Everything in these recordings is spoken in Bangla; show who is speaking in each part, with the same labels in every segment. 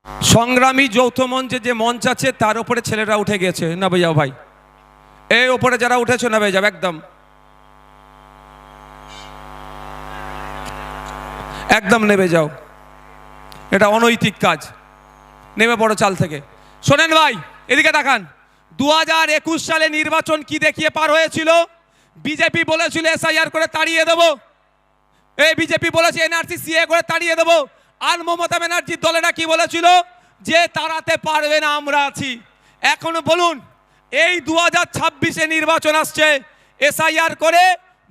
Speaker 1: সংগ্রামী যৌথ মঞ্চে যে মঞ্চ আছে তার উপরে ছেলেরা উঠে গেছে, নামে যাও ভাই। এই উপরে যারা উঠেছো নামে যাও, একদম একদম নেমে যাও, এটা অনৈতিক কাজ। নেমে পড়ো চাল থেকে। শোনেন ভাই, এদিকে তাকান। 2021 সালে নির্বাচন কি দেখিয়ে পার হয়েছিল? বিজেপি বলেছিল এসআইআর করে তাড়িয়ে দেবো, এই বিজেপি বলেছে এনআরসি সিএ করে তাড়িয়ে দেবো। আর মমতা ব্যানার্জির দলেরা কি বলেছিল? যে তাড়াতে পারবে না, আমরা আছি। এখনো বলুন, এই 2026-এ নির্বাচন আসছে, এসআইআর করে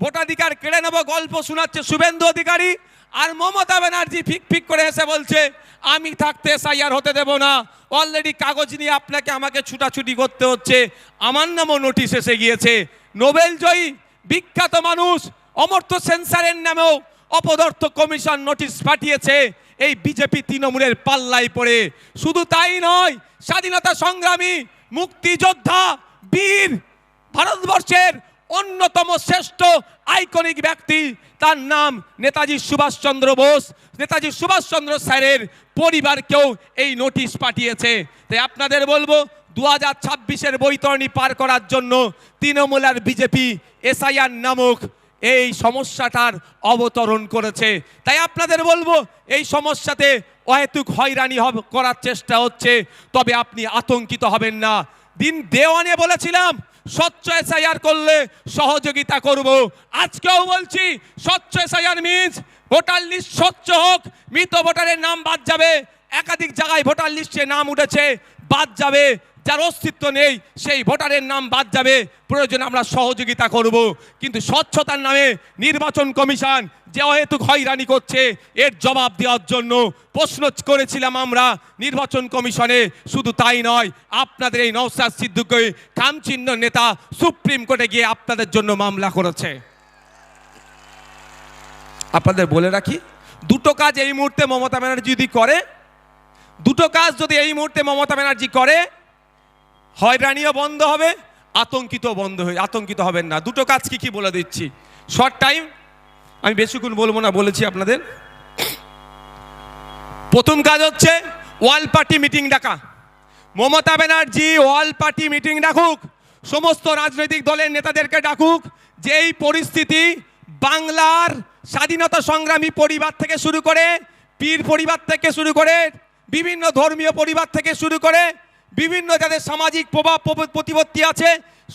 Speaker 1: ভোটাধিকার কেড়ে নেবো গল্প শোনাচ্ছে শুভেন্দু অধিকারী, আর মমতা ব্যানার্জি ফিক ফিক করে এসে বলছে আমি থাকতে এসআইআর হতে দেব না। অলরেডি কাগজ নিয়ে আপনাকে আমাকে ছুটাছুটি করতে হচ্ছে, আমার নামও নোটিশ এসে গিয়েছে। নোবেল জয়ী বিখ্যাত মানুষ অমর্ত্য সেন্সারের নামেও অপদার্থ কমিশন নোটিশ পাঠিয়েছে এই বিজেপি তৃণমূলের পাল্লায় পড়ে। শুধু তাই নয়, স্বাধীনতা সংগ্রামী, মুক্তিযোদ্ধা, বীর, ভারতবর্ষের অন্যতম শ্রেষ্ঠ আইকনিক ব্যক্তি, তার নাম নেতাজি সুভাষচন্দ্র বোস, নেতাজি সুভাষচন্দ্র স্যারের পরিবারকেও এই নোটিশ পাঠিয়েছে। তাই আপনাদের বলবো, 2026-এর বৈতরণী পার করার জন্য তৃণমূল আর বিজেপি এসআইআর নামক এই সমস্যাটার অবতরণ করেছে। তাই আপনাদের বলবো, এই সমস্যাতে অহেতুক হয়রানি করার চেষ্টা হচ্ছে, তবে আপনি আতঙ্কিত হবেন না। দিন দেওয়ানে বলেছিলাম স্বচ্ছ এসআইআর করলে সহযোগিতা করব, আজকেও বলছি স্বচ্ছ এসআইআর মিন্স ভোটার লিস্ট স্বচ্ছ হোক, মৃত ভোটারের নাম বাদ যাবে। একাধিক জায়গায় ভোটার লিস্টে নাম উঠেছে, বাদ যাবে। যার অস্তিত্ব নেই সেই ভোটারের নাম বাদ যাবে, প্রয়োজনে আমরা সহযোগিতা করব। কিন্তু স্বচ্ছতার নামে নির্বাচন কমিশন যে অহেতুক হয়রানি করছে, এর জবাব দেওয়ার জন্য প্রশ্ন করেছিলাম আমরা নির্বাচন কমিশনে। শুধু তাই নয়, আপনাদের এই নওশাদ সিদ্দিকী কামচিহ্ন নেতা সুপ্রিম কোর্টে গিয়ে আপনাদের জন্য মামলা করেছে। আপনাদের বলে রাখি, দুটো কাজ এই মুহূর্তে মমতা ব্যানার্জি যদি করে, দুটো কাজ যদি এই মুহূর্তে মমতা ব্যানার্জি করে, হয়রানিও বন্ধ হবে, আতঙ্কিত হবেন না। দুটো কাজ কি কি বলে দিচ্ছি, শর্ট টাইম, আমি বেশিক্ষণ বলবো না, বলেছি আপনাদের। প্রথম কাজ হচ্ছে ওয়াল পার্টি মিটিং ডাকা। মমতা ব্যানার্জি ওয়াল পার্টি মিটিং ডাকুক, সমস্ত রাজনৈতিক দলের নেতাদেরকে ডাকুক। যেই পরিস্থিতি বাংলার স্বাধীনতা সংগ্রামী পরিবার থেকে শুরু করে, পীর পরিবার থেকে শুরু করে, বিভিন্ন ধর্মীয় পরিবার থেকে শুরু করে, বিভিন্ন যাদের সামাজিক প্রভাব প্রতিপত্তি আছে,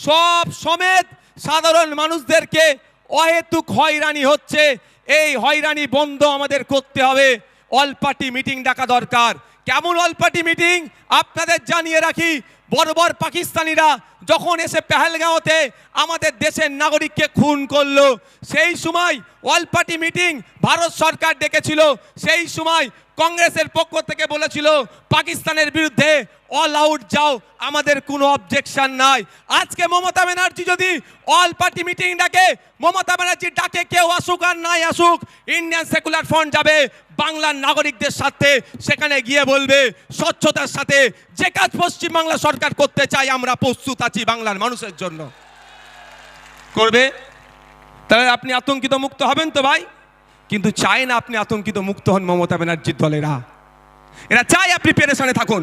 Speaker 1: সব সমেত সাধারণ মানুষদেরকে অহেতুক হয়রানি হচ্ছে, এই হয়রানি বন্ধ আমাদের করতে হবে। অল পার্টি মিটিং ডাকা দরকার। কেমন অল পার্টি মিটিং আপনাদের জানিয়ে রাখি, বর্বর পাকিস্তানিরা যখন এসে পেহেলগাঁওতে আমাদের দেশের নাগরিককে খুন করলো, সেই সময় অল পার্টি মিটিং ভারত সরকার ডেকেছিল। সেই সময় কংগ্রেসের পক্ষ থেকে বলেছিল পাকিস্তানের বিরুদ্ধে অল আউট যাও, আমাদের কোনো অবজেকশন নাই। আজকে মমতা ব্যানার্জি যদি অল পার্টি মিটিং ডাকে, মমতা ব্যানার্জি ডাকে কেউ আসুক আর নাই আসুক, ইন্ডিয়ান সেকুলার ফ্রন্ট যাবে বাংলার নাগরিকদের সাথে, সেখানে গিয়ে বলবে স্বচ্ছতার সাথে যে কাজ পশ্চিমবাংলা সরকার করতে চাই আমরা প্রস্তুত আছি বাংলার মানুষের জন্য। করবে, তাহলে আপনি আতঙ্কিত মুক্ত হবেন তো ভাই? কিন্তু চায় না আপনি আতঙ্কিত মুক্ত হন মমতা ব্যানার্জির দলেরা। এরা চাই আপনি পেরেশানে থাকুন।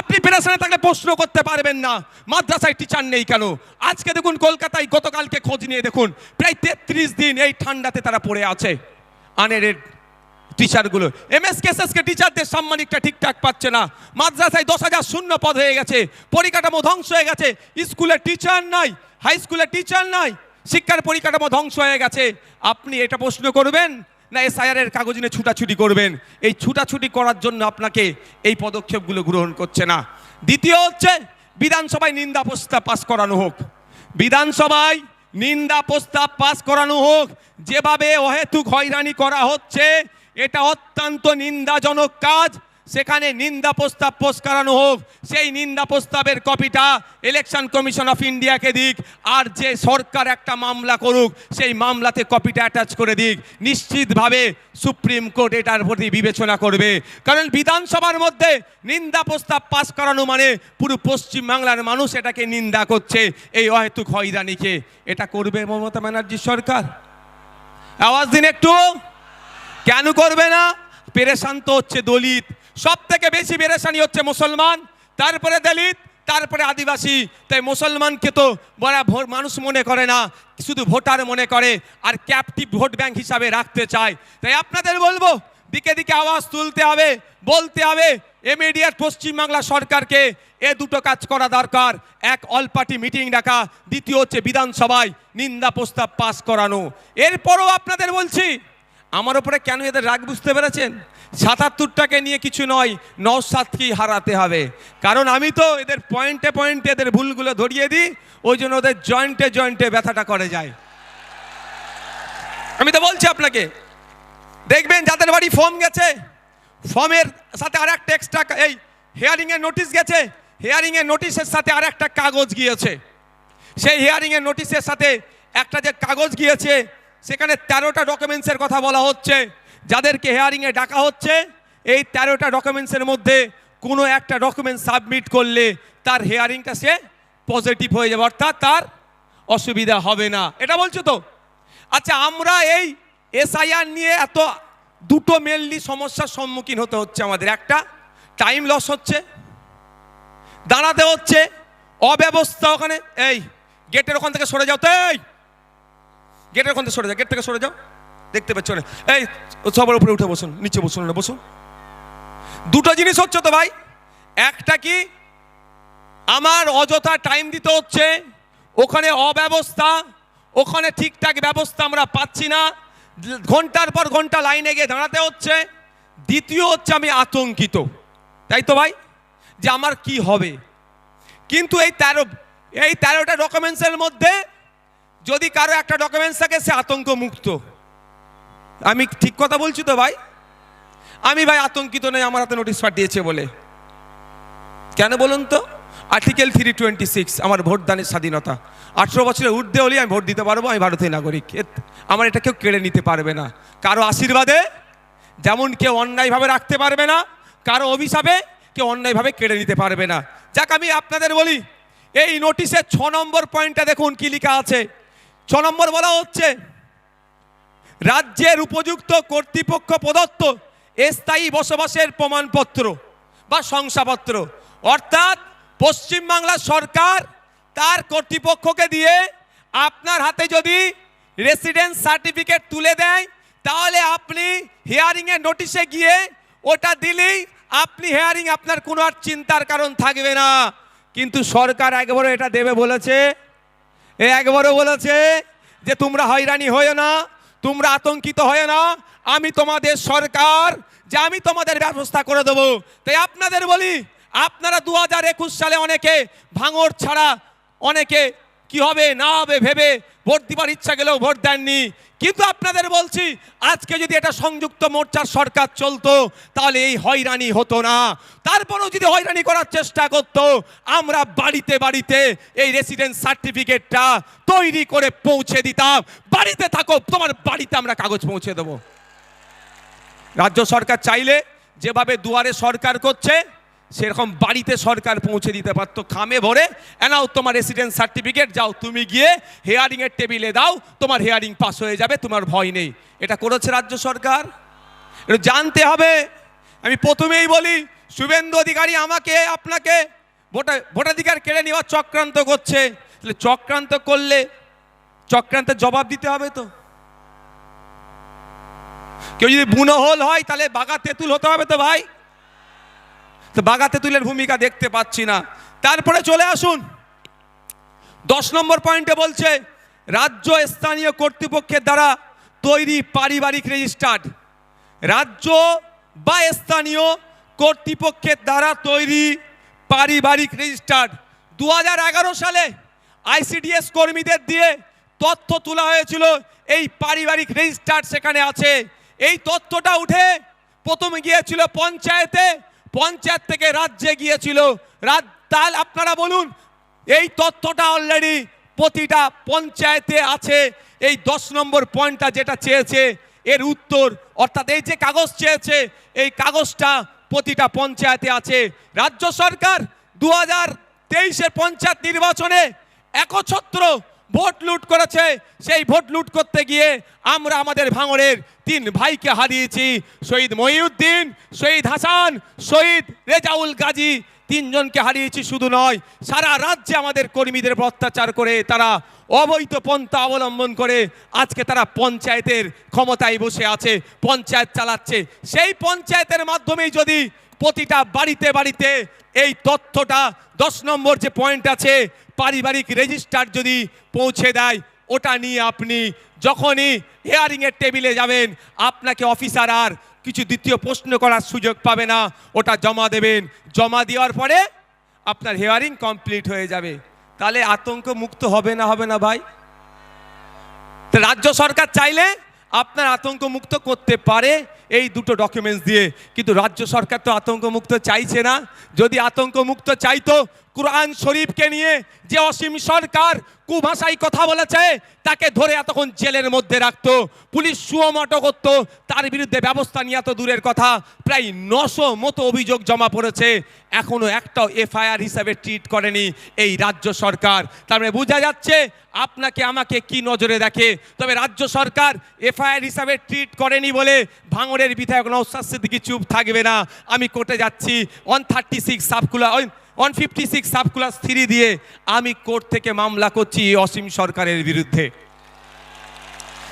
Speaker 1: আপনি পেরেশানে থাকলে প্রশ্ন করতে পারবেন না মাদ্রাসায় টিচার নেই কেন। আজকে দেখুন কলকাতায় গতকালকে খোঁজ নিয়ে দেখুন, প্রায় 33 দিন এই ঠান্ডাতে তারা পড়ে আছে। আনএডেড টিচারগুলো, এমএসকেএসএসকে টিচারদের সাম্মানিকটা ঠিকঠাক পাচ্ছে না। মাদ্রাসায় 10,000 শূন্য পদ হয়ে গেছে, পরিকাঠামো ধ্বংস হয়ে গেছে, স্কুলে টিচার নাই, হাই স্কুলে টিচার নাই, শিক্ষার পরিকাঠামো ধ্বংস হয়ে গেছে। আপনি এটা প্রশ্ন করবেন না এসআইআরের কাগজ নিয়ে ছুটাছুটি করবেন? এই ছুটাছুটি করার জন্য আপনাকে এই পদক্ষেপগুলো গ্রহণ করছে না। দ্বিতীয় হচ্ছে বিধানসভায় নিন্দা প্রস্তাব পাস করানো হোক। বিধানসভায় নিন্দা প্রস্তাব পাস করানো হোক। যেভাবে অহেতুক হয়রানি করা হচ্ছে এটা অত্যন্ত নিন্দাজনক কাজ। সেখানে নিন্দা প্রস্তাব পাস করানো হোক, সেই নিন্দা প্রস্তাবের কপিটা ইলেকশন কমিশন অফ ইন্ডিয়াকে দিক, আর যে সরকার একটা মামলা করুক সেই মামলাতে কপিটা অ্যাটাচ করে দিক। নিশ্চিতভাবে সুপ্রিম কোর্ট এটার প্রতি বিবেচনা করবে, কারণ বিধানসভার মধ্যে নিন্দা প্রস্তাব পাস করানো মানে পুরো পশ্চিমবাংলার মানুষ এটাকে নিন্দা করছে, এই অহেতুক হয়রানিকে। এটা করবে মমতা ব্যানার্জির সরকার? আওয়াজ দিন একটু। কেন করবে না? পেরেশান তো হচ্ছে দলিত, সব থেকে বেশি পেরেশানি হচ্ছে মুসলমান, তারপরে দলিত, তারপরে আদিবাসী। তাই মুসলমানকে তো বড় মানুষ মনে করে না, শুধু ভোটার মনে করে আর ক্যাপটিভ ভোট ব্যাংক হিসাবে রাখতে চায়। তাই আপনাদের বলবো দিকে দিকে আওয়াজ তুলতে হবে, বলতে হবে ইমিডিয়েট পশ্চিমবাংলা সরকারকে এ দুটো কাজ করা দরকার। এক, অল পার্টি মিটিং ডাকা, দ্বিতীয় হচ্ছে বিধানসভায় নিন্দা প্রস্তাব পাস করানো। এরপরও আপনাদের বলছি, আমার উপরে কেন এদের রাগ বুঝতে পেরেছেন? ৭৭টাকে নিয়ে কিছু নয়, নওশাদকেই হারাতে হবে। কারণ আমি তো এদের পয়েন্টে পয়েন্টে এদের ভুলগুলো ধরিয়ে দিই, ওই জন্য ওদের জয়েন্টে জয়েন্টে ব্যথাটা করে যায়। আমি তো বলছি আপনাকে, দেখবেন যাদের বাড়ি ফর্ম গেছে, ফর্মের সাথে আর একটা এক্সট্রা এই হিয়ারিংয়ের নোটিশ গেছে, হিয়ারিংয়ের নোটিশের সাথে আর একটা কাগজ গিয়েছে। সেই হিয়ারিংয়ের নোটিশের সাথে একটা যে কাগজ গিয়েছে সেখানে 13টা ডকুমেন্টসের কথা বলা হচ্ছে। যাদেরকে হিয়ারিংয়ে ডাকা হচ্ছে, এই 13টা ডকুমেন্টসের মধ্যে কোনো একটা ডকুমেন্ট সাবমিট করলে তার হিয়ারিংটা সে পজিটিভ হয়ে যাবে, অর্থাৎ তার অসুবিধা হবে না। এটা বলছো তো? আচ্ছা, আমরা এই এসআইআর নিয়ে এত দুটো মেনলি সমস্যার সম্মুখীন হতে হচ্ছে আমাদের। একটা, টাইম লস হচ্ছে, দাঁড়াতে হচ্ছে, অব্যবস্থা। ওখানে এই গেটের ওখান থেকে সরে যাও, তো এই গেটের ওখান থেকে সরে যাও, গেট থেকে সরে যাও, দেখতে পাচ্ছ না? এই সবার উপরে উঠে বসুন, নিচে বসুন না, বসুন। দুটো জিনিস হচ্ছে তো ভাই। একটা কি, আমার অযথা টাইম দিতে হচ্ছে, ওখানে অব্যবস্থা, ওখানে ঠিকঠাক ব্যবস্থা আমরা পাচ্ছি না, ঘন্টার পর ঘন্টা লাইনে গিয়ে দাঁড়াতে হচ্ছে। দ্বিতীয় হচ্ছে আমি আতঙ্কিত, তাই তো ভাই, যে আমার কি হবে। কিন্তু এই 13টা ডকুমেন্টসের মধ্যে যদি কারো একটা ডকুমেন্টস থাকে, সে আতঙ্ক মুক্ত। আমি ঠিক কথা বলছি তো ভাই? আমি ভাই আতঙ্কিত নেই আমার হাতে নোটিশ পাঠিয়েছে বলে। কেন বলুন তো? আর্টিকেল 326, আমার ভোটদানের স্বাধীনতা। 18 বছরের ঊর্ধ্বে হলেই আমি ভোট দিতে পারবো, আমি ভারতীয় নাগরিক। আমার এটা কেউ কেড়ে নিতে পারবে না। কারো আশীর্বাদে যেমন কেউ অন্যায়ভাবে রাখতে পারবে না, কারো অভিশাপে কেউ অন্যায়ভাবে কেড়ে নিতে পারবে না। যাক, আমি আপনাদের বলি, এই নোটিশের 6 নম্বর পয়েন্টটা দেখুন কি লেখা আছে। 6 নম্বর বলা হচ্ছে, রাজ্যের উপযুক্ত কর্তৃপক্ষ প্রদত্ত স্থায়ী বসবাসের প্রমাণপত্র বা শংসাপত্র, অর্থাৎ পশ্চিমবাংলা সরকার তার কর্তৃপক্ষকে দিয়ে আপনার হাতে যদি রেসিডেন্স সার্টিফিকেট তুলে দেয়, তাহলে আপনি হিয়ারিংয়ের নোটিশে গিয়ে ওটা দিলেই আপনি হিয়ারিং, আপনার কোনো আর চিন্তার কারণ থাকবে না। কিন্তু সরকার একবারও এটা দেবে বলেছে? একবারও বলেছে যে তোমরা হয়রানি হয়েও না, তোমরা আতঙ্কিত হয়ে না, আমি তোমাদের সরকার, যে আমি তোমাদের ব্যবস্থা করে দেবো। তাই আপনাদের বলি, আপনারা 2021 সালে অনেকে ভাঙড় ছাড়া, অনেকে কি হবে না হবে ভেবে ভোট দিবার ইচ্ছা গেলেও ভোট দেননি। কিন্তু আপনাদের বলছি, আজকে যদি এটা সংযুক্ত মোর্চার সরকার চলতো, তাহলে এই হয়রানি হতো না। তারপরেও যদি হয়রানি করার চেষ্টা করতো, আমরা বাড়িতে বাড়িতে এই রেসিডেন্স সার্টিফিকেটটা তৈরি করে পৌঁছে দিতাম। বাড়িতে থাকো, তোমার বাড়িতে আমরা কাগজ পৌঁছে দেবো। রাজ্য সরকার চাইলে যেভাবে দুয়ারে সরকার করছে, সেরকম বাড়িতে সরকার পৌঁছে দিতে পারতো, খামে ভরে, এনাও তোমার রেসিডেন্স সার্টিফিকেট, যাও তুমি গিয়ে হিয়ারিংয়ের টেবিলে দাও, তোমার হিয়ারিং পাস হয়ে যাবে, তোমার ভয় নেই। এটা করেছে রাজ্য সরকার? এটা জানতে হবে। আমি প্রথমেই বলি, শুভেন্দু অধিকারী আমাকে আপনাকে ভোটাধিকার কেড়ে নেওয়ার চক্রান্ত করছে। তাহলে চক্রান্ত করলে চক্রান্তের জবাব দিতে হবে তো। কেউ যদি বুনোহল হয়, তাহলে বাঘা তেঁতুল হতে হবে তো ভাই। তো বাঘা তেঁতুলের ভূমিকা দেখতে পাচ্ছি না। তারপরে চলে আসুন 10 নম্বর পয়েন্টে বলছে, রাজ্য স্থানীয় কর্তৃপক্ষের দ্বারা তৈরি পারিবারিক রেজিস্টার্ড, রাজ্য বা স্থানীয় কর্তৃপক্ষের দ্বারা তৈরি পারিবারিক রেজিস্টার্ড। 2011 সালে আইসিডিএস কর্মীদের দিয়ে তথ্য তোলা হয়েছিল, এই পারিবারিক রেজিস্টার্ড সেখানে আছে। এই তথ্যটা উঠে প্রথমে গিয়েছিল পঞ্চায়েতে, পঞ্চায়েত থেকে রাজ্যে গিয়েছিল। তাহলে আপনারা বলুন, এই তথ্যটা অলরেডি প্রতিটা পঞ্চায়েতে আছে। এই 10 নম্বর পয়েন্টটা যেটা চেয়েছে, এর উত্তর, অর্থাৎ এই যে কাগজ চেয়েছে, এই কাগজটা প্রতিটা পঞ্চায়েতে আছে। রাজ্য সরকার 2023-এর পঞ্চায়েত নির্বাচনে একছত্র ভোট লুট করেছে। সেই ভোট লুট করতে গিয়ে আমরা আমাদের ভাঙড়ের 3 ভাইকে হারিয়েছি, শহীদ মহিউদ্দিন, শহীদ হাসান, শহীদ রেজাউল গাজী। 3 জনকে হারিয়েছি। শুধু নয়, সারা রাজ্যে আমাদের কর্মীদের উপর অত্যাচার করে তারা অবৈধ পন্থা অবলম্বন করে আজকে তারা পঞ্চায়েতের ক্ষমতায় বসে আছে, পঞ্চায়েত চালাচ্ছে। সেই পঞ্চায়েতের মাধ্যমেই যদি প্রতিটা বাড়িতে বাড়িতে এই তথ্যটা 10 নম্বর যে পয়েন্ট আছে পারিবারিক রেজিস্টার যদি পৌঁছে দেয়, ওটা নিয়ে আপনি যখনই হিয়ারিংয়ের টেবিলে যাবেন আপনাকে অফিসার আর কিছু দ্বিতীয় প্রশ্ন করার সুযোগ পাবে না। ওটা জমা দেবেন, জমা দেওয়ার পরে আপনার হিয়ারিং কমপ্লিট হয়ে যাবে। তাহলে আতঙ্ক মুক্ত হবে না ভাই? তো রাজ্য সরকার চাইলে আপনার আতঙ্ক মুক্ত করতে পারে এই দুটো ডকুমেন্টস দিয়ে, কিন্তু রাজ্য সরকার তো আতঙ্ক মুক্ত চাইছে না। যদি আতঙ্ক মুক্ত চাইতো, কুরআন শরীফকে নিয়ে যে অসীম সরকার কুভাষায় কথা বলেছে তাকে ধরে এতক্ষণ জেলের মধ্যে রাখতো, পুলিশ সুমোটো করতো, তার বিরুদ্ধে ব্যবস্থা নিয়ে এত দূরের কথা প্রায় 900 মতো অভিযোগ জমা পড়েছে, এখনো একটাও এফআইআর হিসাবে ট্রিট করেনি এই রাজ্য সরকার। তার মানে বোঝা যাচ্ছে আপনাকে আমাকে কি নজরে দেখে। তবে রাজ্য সরকার এফআইআর হিসাবে ট্রিট করেনি বলে ভাঙড়ের বিধায়ক নওশাদ সিদ্দিকী চুপ থাকবে না। আমি কোর্টে যাচ্ছি 156 সাবক্লাস 3 দিয়ে আমি কোর্ট থেকে মামলা করছি এই অসীম সরকারের বিরুদ্ধে।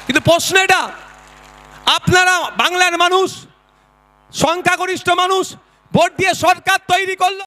Speaker 1: কিন্তু প্রশ্ন এটা, আপনারা বাংলার মানুষ, সংখ্যাগরিষ্ঠ মানুষ ভোট দিয়ে সরকার তৈরি করলো।